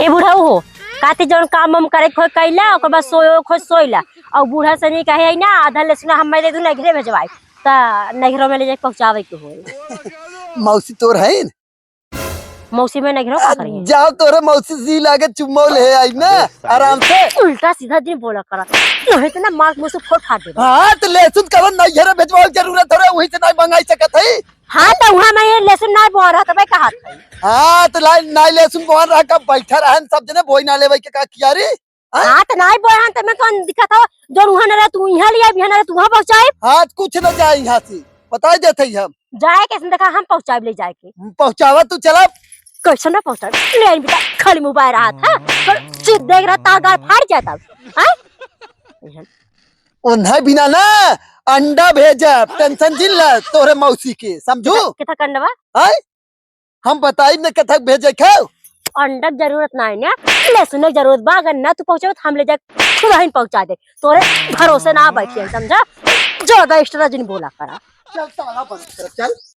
ए बूढ़ा हो काती जौन काम हम करे खोज कैला ओकर बाद सोयो खोज सोइला और बूढ़ा से नहीं कहे ना आधा लेसुन हम दे दू नगरे भेजवाई ता नगरों में ले जाके पहुंचावे के होई। मौसी तोर है न? मौसी में नगरों का करिए जाओ तोरे मौसी जी लागे चुम्मा ले आई ना आराम से। उल्टा सीधा दिन बोला करा नहीं तो ना मार मुंह से फोड़ फाड़ दे। हां तो लेसुन कवन नहीं घरे भेजवाओ जरूरत है वही से नहीं मंगाई सकत है। हां तो वहां में ये लेसुन ना बोल रहा तबे कहा। हां तो लाई नहीं लेसुन बोल रहा का बैठा रहन सब जने बोई ना लेवे के का किया रे। हां तो नहीं बोल रहा त मैं कौन दिखत हो जो वहां ना तू यहां ले आई ना तू वहां पहुंचाए। हां कुछ न जाए यहां से बता देते हम जाए कैसे देखा हम पहुंचाए ले जाए के पहुंचावा तू चला कैसे ना पहुंचा ले आई बेटा खाली मोबाइल रहा था पर चित देख रहा था गाल फाड़ जाता हैं उन्हें बिना ना अंडा भेजा टेंशन जिल्ला तोरे मौसी के समझू किथा कंडवा है हम बताई न कथा भेजे खाओ अंडा की जरूरत ना है ना लहसुन की जरूरत बा अगर ना तू पहुंचे तो हम ले जा खुद ही पहुंचा दे तोरे भरोसे ना बैठिए समझा ज्यादा एक्स्ट्रा जिन बोला करा चल ताला बंद कर चल।